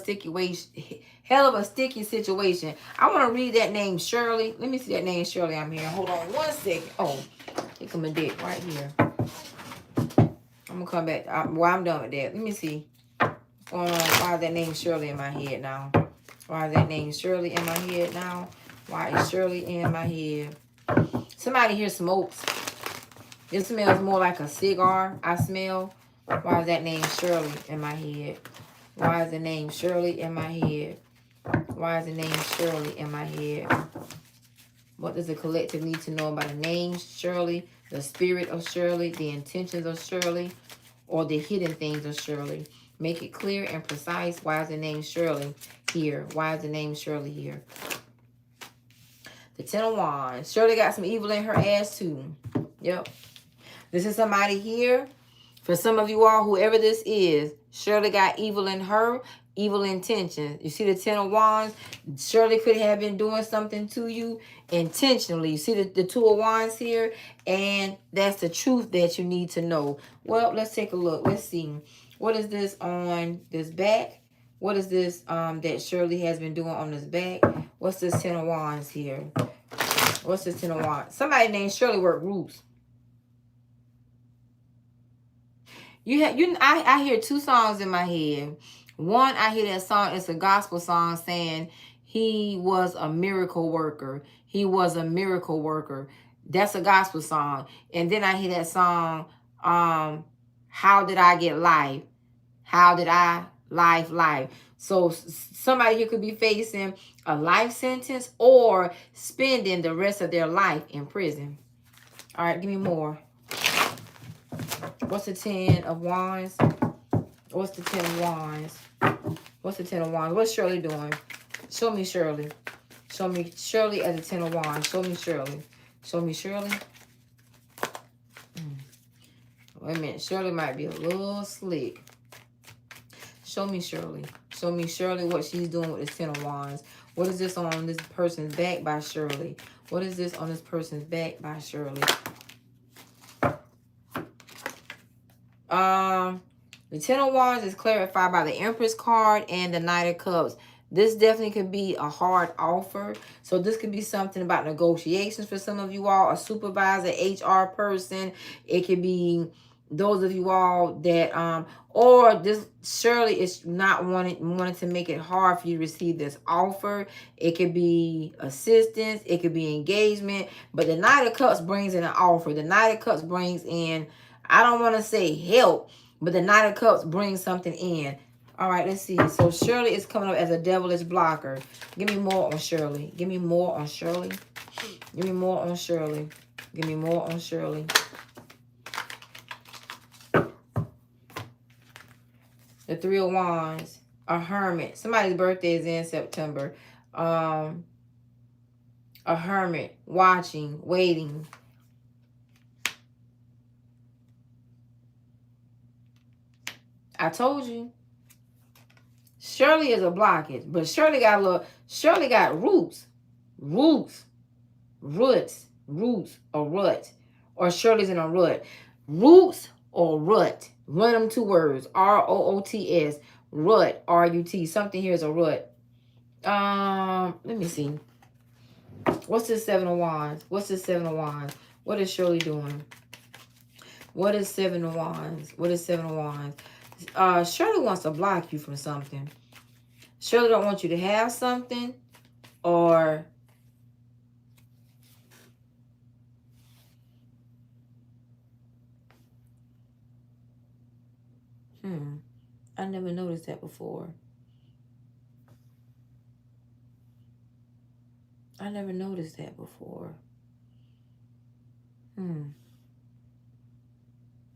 sticky situation. I want to read that name Shirley. Let me see that name Shirley. I'm here. Hold on 1 second. Oh, here come a dick right here. I'm gonna come back. Well, I'm done with that. Let me see. What's going on? Why is that name Shirley in my head now? Why is that name Shirley in my head now? Why is Shirley in my head? Somebody here smokes. It smells more like a cigar. I smell. Why is that name Shirley in my head? Why is the name Shirley in my head? Why is the name Shirley in my head? What does the collective need to know about the name Shirley, the spirit of Shirley, the intentions of Shirley, or the hidden things of Shirley? Make it clear and precise. Why is the name Shirley here? Why is the name Shirley here? The Ten of Wands. Shirley got some evil in her ass too. Yep. This is somebody here. For some of you all, whoever this is, Shirley got evil in her, evil intentions. You see the Ten of Wands? Shirley could have been doing something to you intentionally. You see the Two of Wands here? And that's the truth that you need to know. Well, let's take a look. Let's see. What is this on this back? What is this that Shirley has been doing on this back? What's this Ten of Wands here? What's this Ten of Wands? Somebody named Shirley worked roots. I hear two songs in my head. One, I hear that song. It's a gospel song saying he was a miracle worker. He was a miracle worker. That's a gospel song. And then I hear that song, how did I get life? How did I life? So somebody here could be facing a life sentence or spending the rest of their life in prison. All right, give me more. What's the Ten of Wands? What's the Ten of Wands? What's the Ten of Wands? What's Shirley doing? Show me Shirley. Show me Shirley as the Ten of Wands. Show me Shirley. Show me Shirley. Wait a minute. Shirley might be a little slick. Show me Shirley. Show me Shirley what she's doing with the Ten of Wands. What is this on this person's back by Shirley? What is this on this person's back by Shirley? The Ten of Wands is clarified by the Empress card and the Knight of Cups. This definitely could be a hard offer. So this could be something about negotiations for some of you all, a supervisor, HR person. It could be those of you all that or this Shirley is not wanting to make it hard for you to receive this offer. It could be assistance, it could be engagement, but the Knight of Cups brings in an offer. The Knight of Cups brings in, I don't want to say help, but the Knight of Cups brings something in. All right, let's see. So Shirley is coming up as a devilish blocker. Give me more on Shirley. Give me more on Shirley. Give me more on Shirley. Give me more on Shirley. The Three of Wands. A hermit. Somebody's birthday is in September. A hermit. Watching. Waiting. I told you. Shirley is a blockage, but Shirley got roots. Roots. Or rut. Or Shirley's in a rut. Roots or rut. One of them two words. R-O-O-T-S. Rut. R-U-T. Something here is a rut. Let me see. What's this Seven of Wands? What's this Seven of Wands? What is Shirley doing? What is Seven of Wands? What is Seven of Wands? Shirley wants to block you from something. Shirley don't want you to have something, or I never noticed that before. I never noticed that before.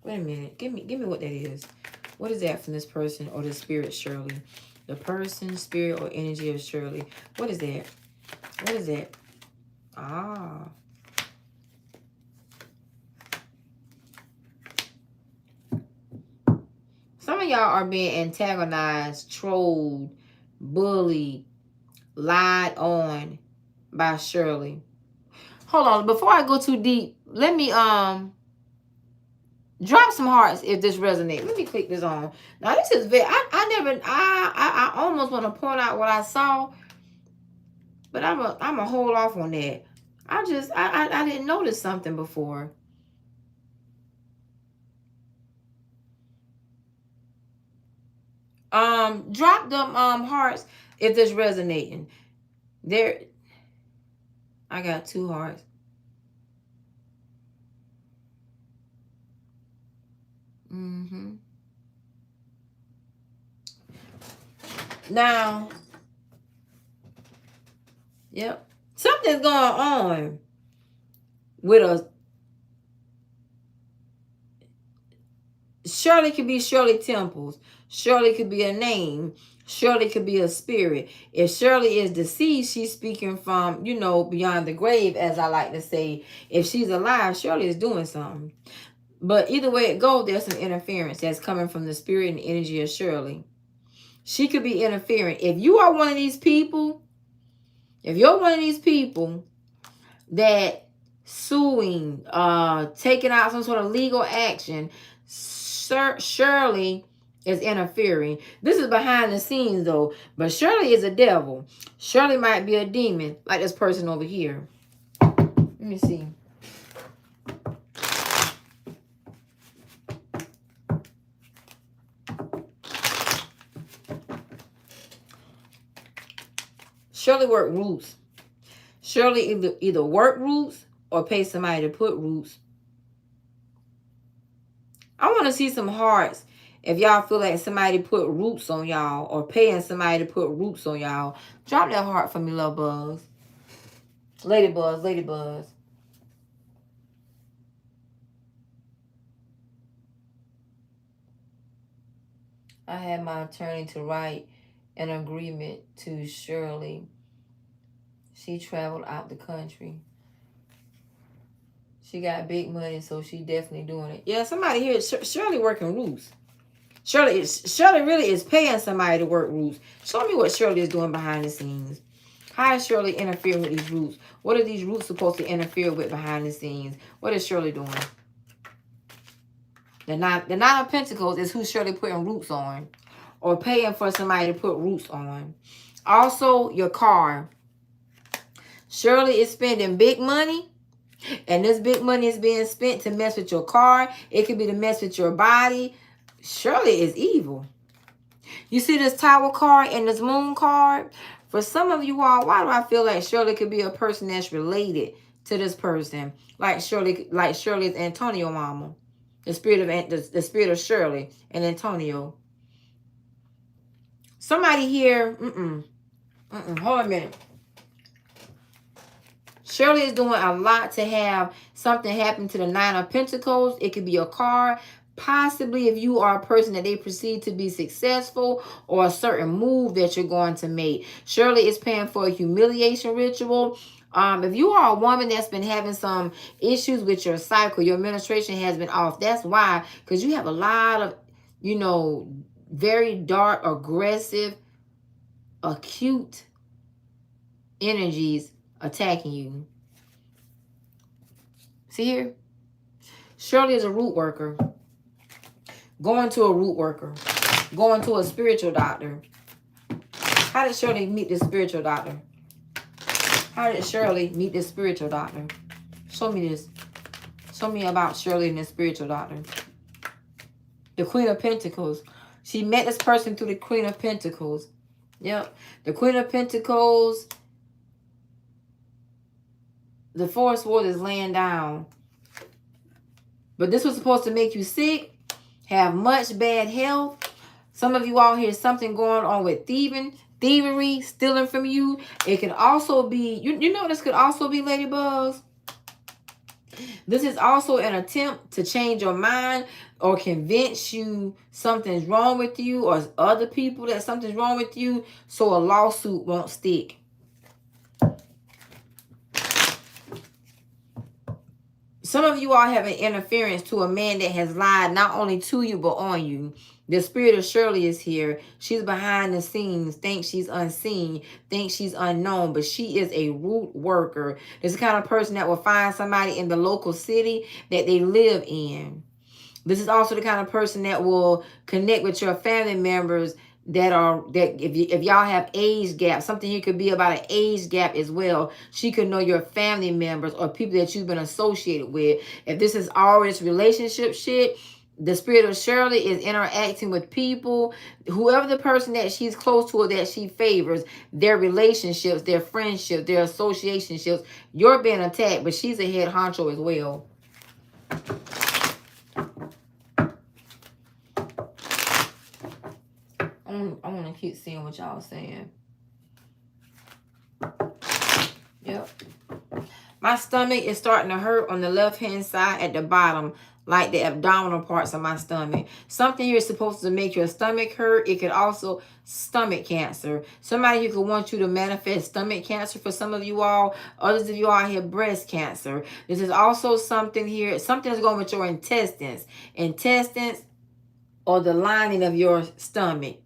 Wait a minute. Give me what that is. What is that from this person or the spirit, Shirley? The person, spirit, or energy of Shirley. What is that? What is that? Ah. Some of y'all are being antagonized, trolled, bullied, lied on by Shirley. Hold on. Before I go too deep, let me drop some hearts if this resonates. Let me click this on. Now this is very I almost want to point out what I saw, but I'm a hold off on that. I didn't notice something before. Drop them hearts if this resonating. There I got 2 hearts. Now, yep. Something's going on with us. Shirley could be Shirley Temples. Shirley could be a name. Shirley could be a spirit. If Shirley is deceased, she's speaking from, beyond the grave, as I like to say. If she's alive, Shirley is doing something. But either way it goes, there's some interference that's coming from the spirit and energy of Shirley. She could be interfering. If you are one of these people, if you're one of these people that suing, taking out some sort of legal action, Shirley is interfering. This is behind the scenes though. But Shirley is a devil. Shirley might be a demon, like this person over here. Let me see. Shirley work roots. Shirley either work roots or pay somebody to put roots. I want to see some hearts if y'all feel like somebody put roots on y'all or paying somebody to put roots on y'all. Drop that heart for me, love buzz. Ladybuzz, ladybuzz. I had my attorney to write an agreement to Shirley. She traveled out the country. She got big money, so she definitely doing it. Yeah, somebody here, Shirley working roots. Shirley really is paying somebody to work roots. Show me what Shirley is doing behind the scenes. How is Shirley interfering with these roots? What are these roots supposed to interfere with behind the scenes? What is Shirley doing? The Nine of Pentacles is who Shirley putting roots on. Or paying for somebody to put roots on. Also, your car. Shirley is spending big money. And this big money is being spent to mess with your car. It could be to mess with your body. Shirley is evil. You see this Tower card and this Moon card? For some of you all, why do I feel like Shirley could be a person that's related to this person? Like Shirley's Antonio mama. The spirit of Shirley and Antonio. Somebody here, hold on a minute. Shirley is doing a lot to have something happen to the Nine of Pentacles. It could be a car. Possibly if you are a person that they perceive to be successful or a certain move that you're going to make. Shirley is paying for a humiliation ritual. If you are a woman that's been having some issues with your cycle, your menstruation has been off. That's why, because you have a lot of, very dark, aggressive, acute energies attacking you. See here? Shirley is a root worker. Going to a root worker. Going to a spiritual doctor. How did Shirley meet this spiritual doctor? How did Shirley meet this spiritual doctor? Show me this. Show me about Shirley and this spiritual doctor. The Queen of Pentacles. She met this person through the Queen of Pentacles. Yep. The Queen of Pentacles. The Forest World is laying down. But this was supposed to make you sick. have much bad health. Some of you all hear something going on with thievery, stealing from you. It can also be, you know, this could also be ladybugs. This is also an attempt to change your mind or convince you something's wrong with you, or other people that something's wrong with you, so a lawsuit won't stick. Some of you all have an interference to a man that has lied not only to you but on you. The spirit of Shirley is here. She's behind the scenes, thinks she's unseen, thinks she's unknown, but she is a root worker. This is the kind of person that will find somebody in the local city that they live in. This is also the kind of person that will connect with your family members that if y'all have age gap, something here could be about an age gap as well. She could know your family members or people that you've been associated with. If this is all this relationship shit, the spirit of Shirley is interacting with people, whoever the person that she's close to or that she favors, their relationships, their friendships, their associationships. You're being attacked, but she's a head honcho as well. I want to keep seeing what y'all saying. Yep. My stomach is starting to hurt on the left-hand side at the bottom, like the abdominal parts of my stomach. Something here is supposed to make your stomach hurt. It could also stomach cancer. Somebody who could want you to manifest stomach cancer for some of you all. Others of you all have breast cancer. This is also something here. Something's going with your intestines. Intestines or the lining of your stomach.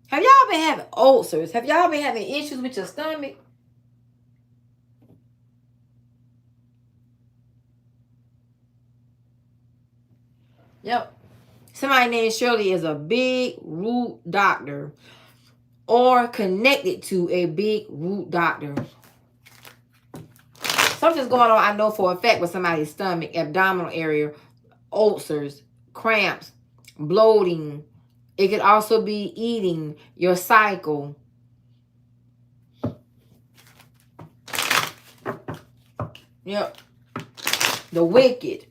Have y'all been having ulcers? Have y'all been having issues with your stomach? Yep. Somebody named Shirley is a big root doctor or connected to a big root doctor. Something's going on, I know for a fact, with somebody's stomach, abdominal area, ulcers, cramps, bloating. It could also be eating, your cycle. Yep. The wicked.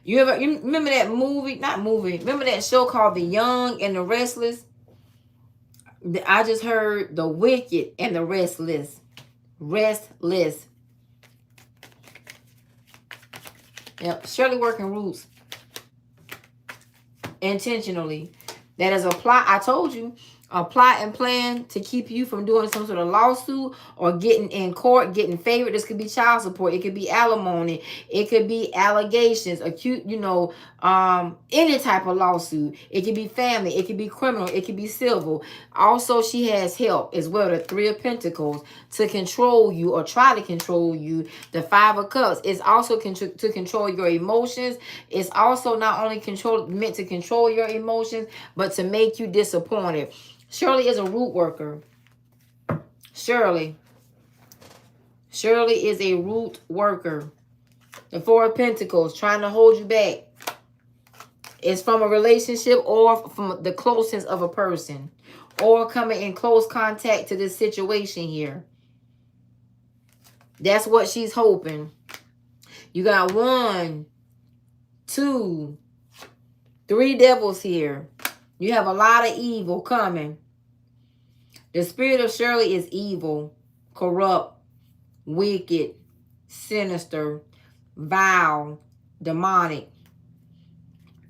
You remember that movie? Not movie. Remember that show called The Young and the Restless? I just heard the wicked and the restless. Restless. Yep. Shirley working roots. Intentionally. That is a plot. I told you. A plot and plan to keep you from doing some sort of lawsuit or getting in court, getting favored. This could be child support. It could be alimony. It could be allegations, acute, any type of lawsuit. It could be family. It could be criminal. It could be civil. Also, she has help as well. The Three of Pentacles to control you or try to control you. The Five of Cups is also to control your emotions. It's also not only meant to control your emotions, but to make you disappointed. Shirley is a root worker. Shirley is a root worker. The Four of Pentacles trying to hold you back. It's from a relationship or from the closeness of a person. Or coming in close contact to this situation here. That's what she's hoping. You got 1, 2, 3 devils here. You have a lot of evil coming. The spirit of Shirley is evil, corrupt, wicked, sinister, vile, demonic,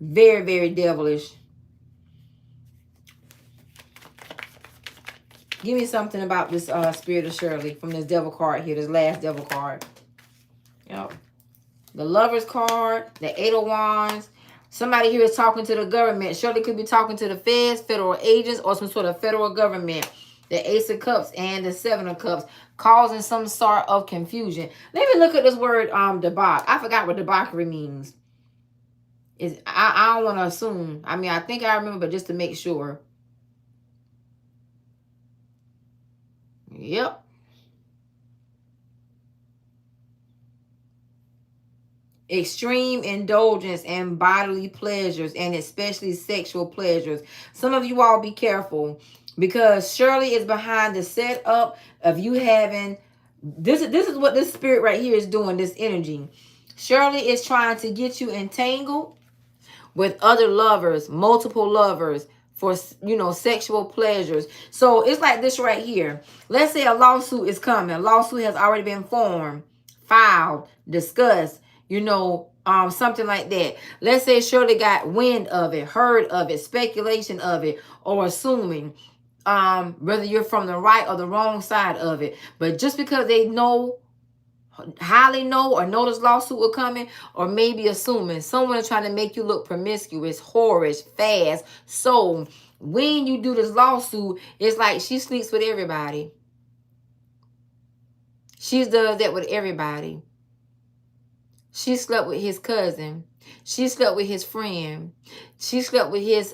very, very devilish. Give me something about this spirit of Shirley from this devil card here, this last devil card. Yep. The Lover's card, the Eight of Wands. Somebody here is talking to the government. Shirley could be talking to the feds, federal agents, or some sort of federal government. The Ace of Cups and the Seven of Cups, causing some sort of confusion. Let me look at this word, debauch. I forgot what debauchery means. I don't want to assume. I mean, I think I remember, but just to make sure. Yep. Extreme indulgence and bodily pleasures, and especially sexual pleasures. Some of you all be careful, because Shirley is behind the setup of you having This is what this spirit right here is doing, this energy. Shirley is trying to get you entangled with other lovers, multiple lovers, for, you know, sexual pleasures. So it's like this right here. Let's say a lawsuit is coming. A lawsuit has already been formed, filed, discussed, you know, something like that. Let's say Shirley got wind of it, heard of it, speculation of it, or assuming, whether you're from the right or the wrong side of it. But just because they know, highly know, or know this lawsuit will coming, or maybe assuming someone is trying to make you look promiscuous, whorish, fast. So when you do this lawsuit, it's like she sleeps with everybody. She does that with everybody. She slept with his cousin. She slept with his friend. She slept with his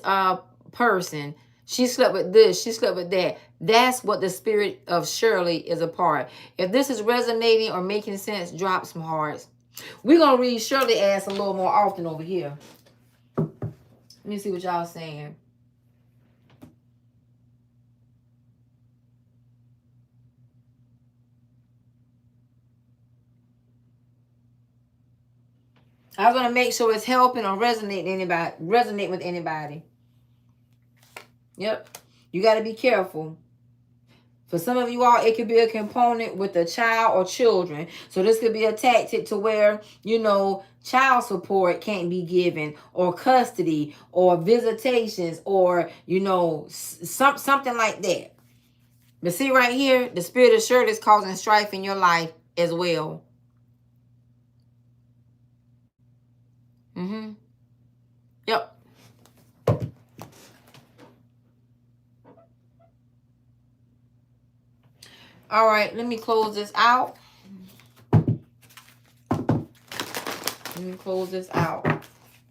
person. She slept with this. She slept with that. That's what the spirit of Shirley is a part. If this is resonating or making sense, drop some hearts. We're going to read Shirley ass a little more often over here. Let me see what y'all saying. I was going to make sure it's helping or resonate with anybody. Yep. You got to be careful. For some of you all, it could be a component with a child or children. So this could be a tactic to where, you know, child support can't be given, or custody, or visitations, or, you know, something like that. But see right here, the spirit of Shirley is causing strife in your life as well. Yep. All right, let me close this out.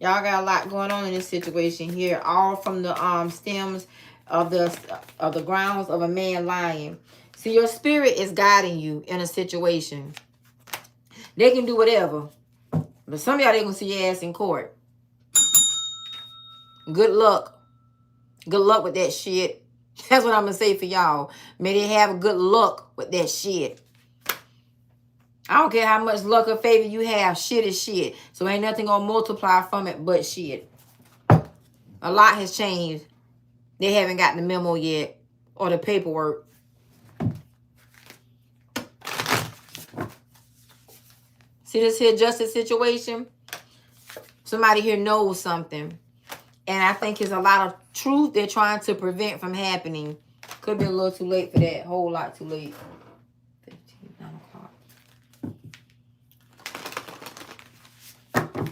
Y'all got a lot going on in this situation here, all from the stems of the grounds of a man lying. See, your spirit is guiding you in a situation. They can do whatever, but some of y'all, they gonna see your ass in court. Good luck. Good luck with that shit. That's what I'm gonna say for y'all. May they have good luck with that shit. I don't care how much luck or favor you have. Shit is shit. So ain't nothing gonna multiply from it but shit. A lot has changed. They haven't got the memo yet, or the paperwork. See this here justice situation? Somebody here knows something. And I think it's a lot of truth they're trying to prevent from happening. Could be a little too late for that. Whole lot too late. 15, 9 o'clock.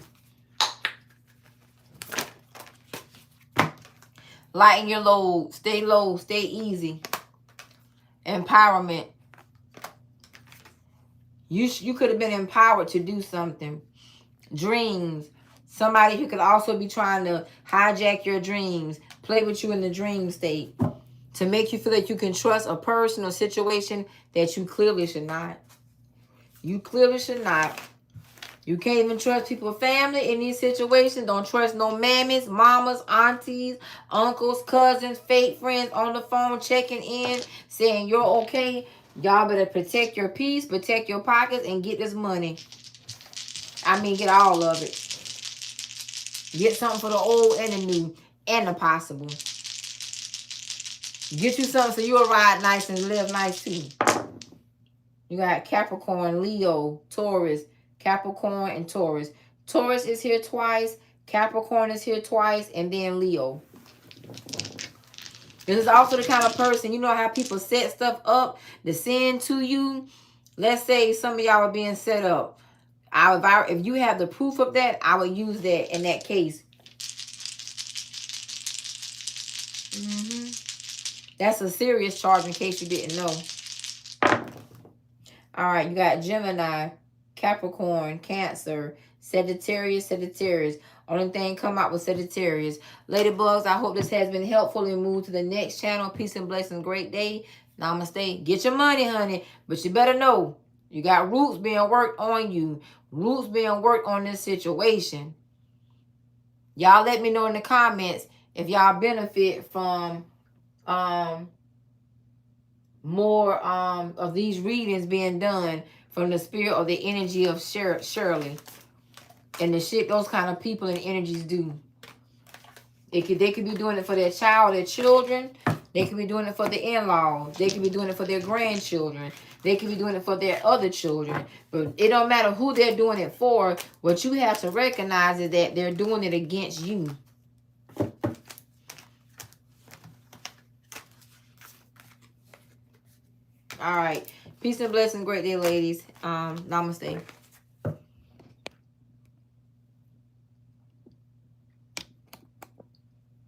Lighten your load. Stay low. Stay easy. Empowerment. You could have been empowered to do something. Dreams. Somebody who could also be trying to hijack your dreams. Play with you in the dream state. To make you feel like you can trust a person or situation that you clearly should not. You clearly should not. You can't even trust people's family in these situations. Don't trust no mammies, mamas, aunties, uncles, cousins, fake friends on the phone checking in, saying you're okay. Y'all better protect your peace, protect your pockets, and get this money. I mean, get all of it. Get something for the old and the new and the possible. Get you something so you'll ride nice and live nice too. You got Capricorn, Leo, Taurus, Capricorn, and Taurus. Taurus is here twice. Capricorn is here twice. And then Leo. This is also the kind of person, you know how people set stuff up to send to you? Let's say some of y'all are being set up. If you have the proof of that, I would use that in that case. That's a serious charge in case you didn't know. All right, you got Gemini, Capricorn, Cancer, Sagittarius. Only thing come out with Sagittarius. Ladybugs, I hope this has been helpful and move to the next channel. Peace and blessings. Great day. Namaste. Get your money, honey. But you better know, you got roots being worked on you. Roots being worked on this situation. Y'all let me know in the comments if y'all benefit from more of these readings being done from the spirit or the energy of Shirley. And the shit those kind of people and energies do. They could be doing it for their child, their children. They could be doing it for the in-laws. They could be doing it for their grandchildren. They could be doing it for their other children. But it don't matter who they're doing it for. What you have to recognize is that they're doing it against you. All right. Peace and blessing. Great day, ladies. Namaste.